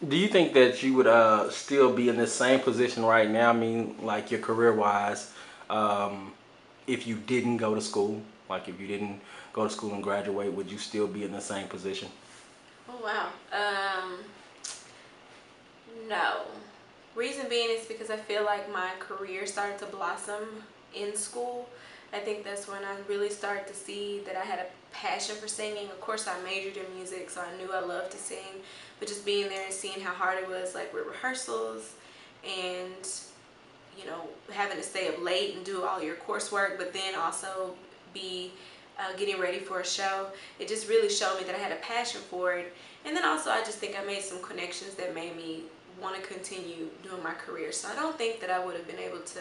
Do you think that you would still be in the same position right now? I mean, like your career wise, um, if you didn't go to school, like if you didn't go to school and graduate, would you still be in the same position? Oh wow. No. Reason being is because I feel like my career started to blossom in school. I think that's when I really started to see that I had a passion for singing. Of course, I majored in music, so I knew I loved to sing. But just being there and seeing how hard it was, like with rehearsals and having to stay up late and do all your coursework, but then also be getting ready for a show. It just really showed me that I had a passion for it. And then also I just think I made some connections that made me want to continue doing my career. So I don't think that I would have been able to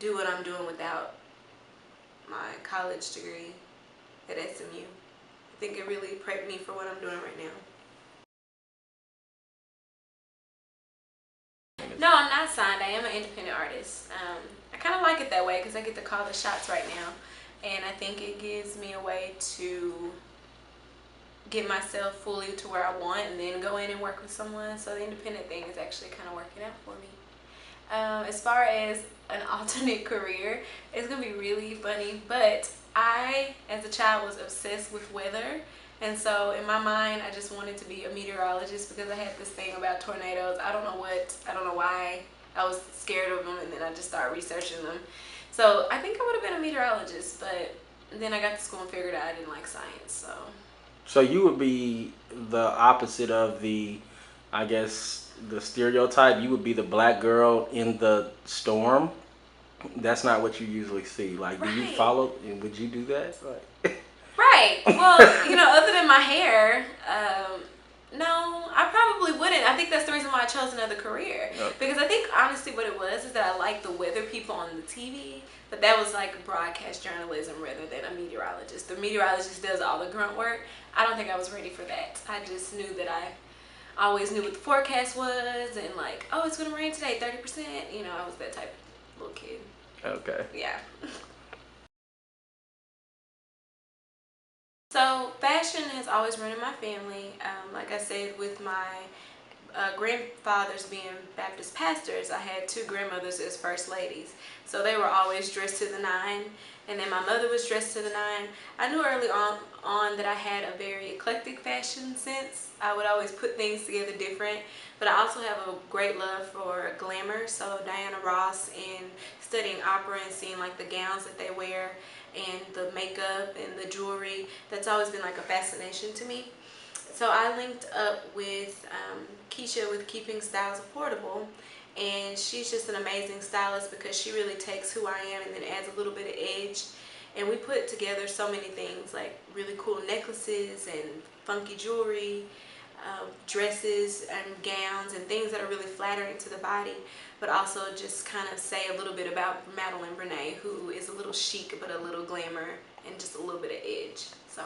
do what I'm doing without my college degree at SMU. I think it really prepped me for what I'm doing right now. No, I'm not signed. I am an independent artist. I kind of like it that way because I get to call the shots right now. And I think it gives me a way to get myself fully to where I want and then go in and work with someone. So the independent thing is actually kind of working out for me. As far as an alternate career, it's gonna be really funny, but I as a child was obsessed with weather, and so in my mind I just wanted to be a meteorologist because I had this thing about tornadoes. I don't know why I was scared of them, and then I just started researching them. So I think I would have been a meteorologist, but then I got to school and figured out I didn't like science. So So you would be the opposite of the, I guess, the stereotype. You would be the black girl in the storm. That's not what you usually see. Like, do you right. follow? Would you do that? Like, Right. Well, other than my hair, no, I probably wouldn't. I think that's the reason why I chose another career. okay. Because I think honestly what it was is that I like the weather people on the TV, but that was like broadcast journalism rather than a meteorologist. The meteorologist does all the grunt work. I don't think I was ready for that. I just knew that I always knew what the forecast was and like, oh, it's going to rain today, 30%. I was that type of little kid. Okay. Yeah. So fashion has always run in my family. Like I said, with my grandfathers being Baptist pastors, I had two grandmothers as first ladies. So they were always dressed to the nine. And then my mother was dressed to the nine. I knew early on that I had a very eclectic fashion sense. I would always put things together different. But I also have a great love for glamour. So Diana Ross and studying opera and seeing like the gowns that they wear and the makeup and the jewelry. That's always been like a fascination to me. So I linked up with Keisha with Keeping Styles Affordable, and she's just an amazing stylist because she really takes who I am and then adds a little bit of edge. And we put together so many things like really cool necklaces and funky jewelry, dresses and gowns and things that are really flattering to the body, but also just kind of say a little bit about Madelyn Brene, who is a little chic but a little glamour and just a little bit of edge. So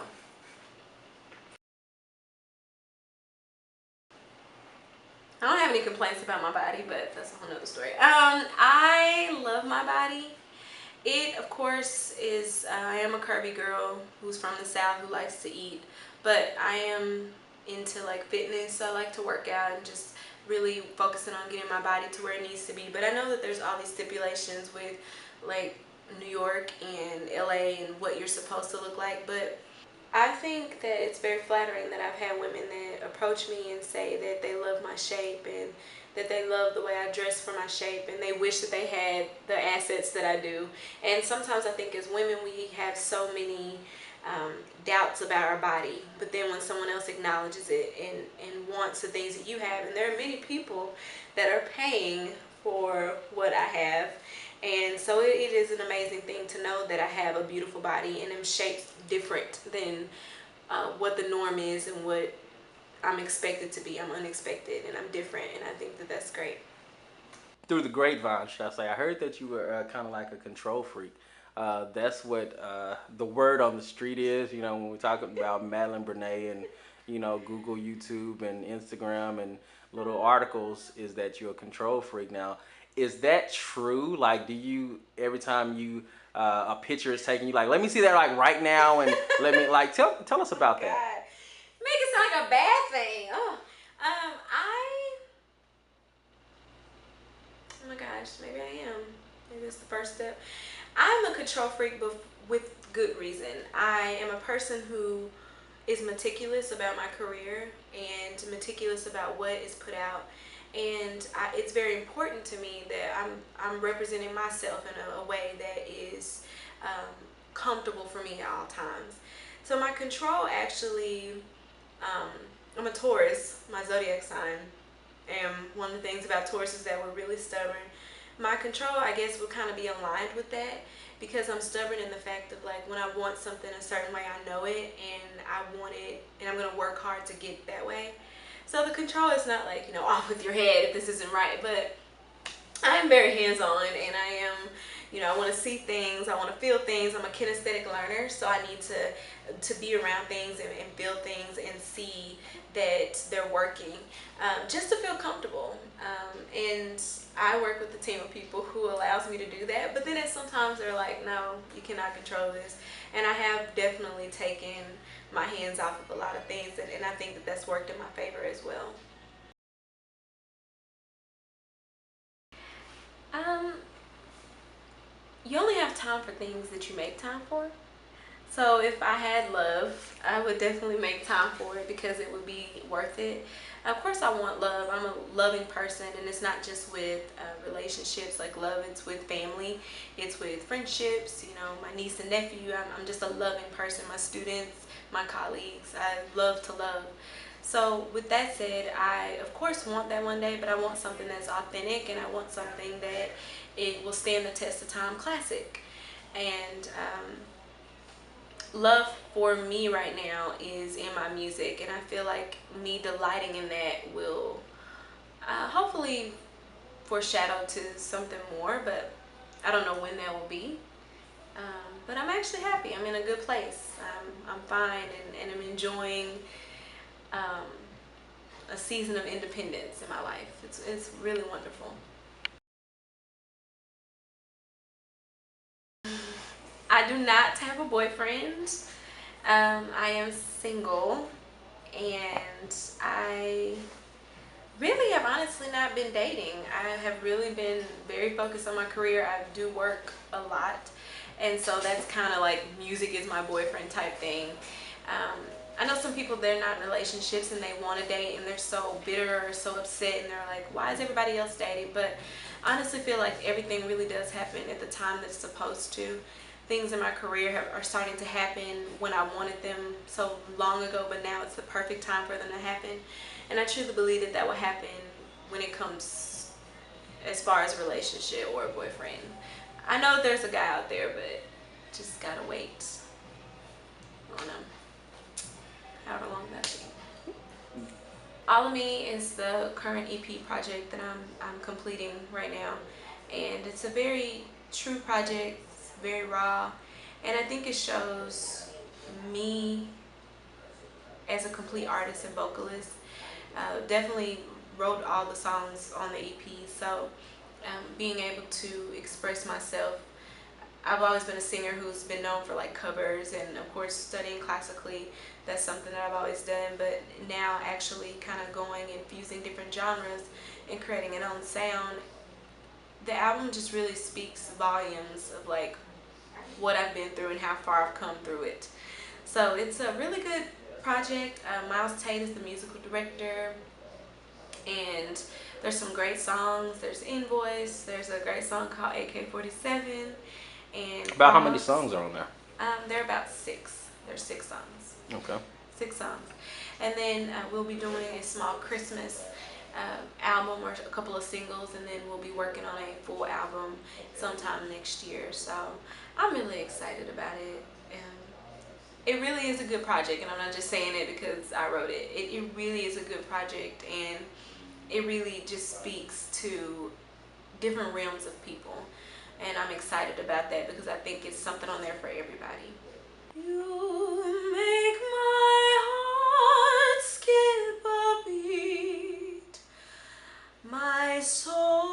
I don't have any complaints about my body, but that's a whole nother story. I love my body. It, of course, is, I am a curvy girl who's from the South who likes to eat, but I am into like fitness. I like to work out and just really focusing on getting my body to where it needs to be. But I know that there's all these stipulations with like New York and LA and what you're supposed to look like, but I think that it's very flattering that I've had women that approach me and say that they love my shape and that they love the way I dress for my shape and they wish that they had the assets that I do. And sometimes I think as women we have so many doubts about our body, but then when someone else acknowledges it and wants the things that you have, and there are many people that are paying for what I have, and so it is an amazing thing to know that I have a beautiful body and am shaped different than what the norm is and what I'm expected to be. I'm unexpected and I'm different, and I think that that's great. Through the grapevine, should I say? I heard that you were kind of like a control freak. That's what the word on the street is. When we're talking about Madeline Brene and Google, YouTube, and Instagram and little articles, is that you're a control freak. Now, is that true? Like, do you every time you a picture is taken, you like, let me see that like right now, and let me like tell us about that. God, make it sound like a bad thing. Oh, gosh, maybe I am. Maybe it's the first step. I'm a control freak, but with good reason. I am a person who is meticulous about my career and meticulous about what is put out. And it's very important to me that I'm representing myself in a way that is comfortable for me at all times. So my control actually, um, I'm a Taurus, my zodiac sign. And one of the things about Taurus is that we're really stubborn. My control, I guess, would kind of be aligned with that because I'm stubborn in the fact of like when I want something a certain way, I know it and I want it and I'm going to work hard to get that way. So the control is not like, off with your head if this isn't right, but I am very hands-on and I am, I want to see things, I want to feel things. I'm a kinesthetic learner, so I need to be around things and feel things and see that they're working just to feel comfortable. And I work with a team of people who allows me to do that, but then sometimes they're like, no, you cannot control this. And I have definitely taken my hands off of a lot of things, and I think that that's worked in my favor as well. Um, you only have time for things that you make time for. So if I had love, I would definitely make time for it because it would be worth it. Of course, I want love. I'm a loving person, and it's not just with relationships like love. It's with family. It's with friendships. My niece and nephew. I'm just a loving person. My students, my colleagues. I love to love. So with that said, I of course want that one day, but I want something that's authentic, and I want something that it will stand the test of time, classic. And love for me right now is in my music, and I feel like me delighting in that will hopefully foreshadow to something more, but I don't know when that will be. But I'm actually happy. I'm in a good place. I'm fine, and I'm enjoying um, a season of independence in my life. It's really wonderful. I do not have a boyfriend. I am single, and I really have honestly not been dating. I have really been very focused on my career. I do work a lot, and so that's kind of like music is my boyfriend type thing. I know some people, they're not in relationships and they want to date and they're so bitter or so upset and they're like, why is everybody else dating? But I honestly feel like everything really does happen at the time that's supposed to. Things in my career are starting to happen when I wanted them so long ago, but now it's the perfect time for them to happen. And I truly believe that that will happen when it comes as far as a relationship or a boyfriend. I know there's a guy out there, but just gotta wait on him. However long that be. All of Me is the current EP project that I'm completing right now, and it's a very true project. It's very raw, and I think it shows me as a complete artist and vocalist. Definitely wrote all the songs on the EP, so being able to express myself. I've always been a singer who's been known for like covers and of course studying classically. That's something that I've always done, but now actually kind of going and fusing different genres and creating an own sound. The album just really speaks volumes of like what I've been through and how far I've come through it. So it's a really good project. Miles Tate is the musical director, and there's some great songs. There's Invoice. There's a great song called AK-47. And About how many songs are on there? There are about 6. There's 6 songs. Okay. 6 songs. And then we'll be doing a small Christmas album or a couple of singles, and then we'll be working on a full album sometime next year. So I'm really excited about it. It really is a good project, and I'm not just saying it because I wrote it. It really is a good project, and it really just speaks to different realms of people. And I'm excited about that because I think it's something on there for everybody. You make my heart skip a beat, my soul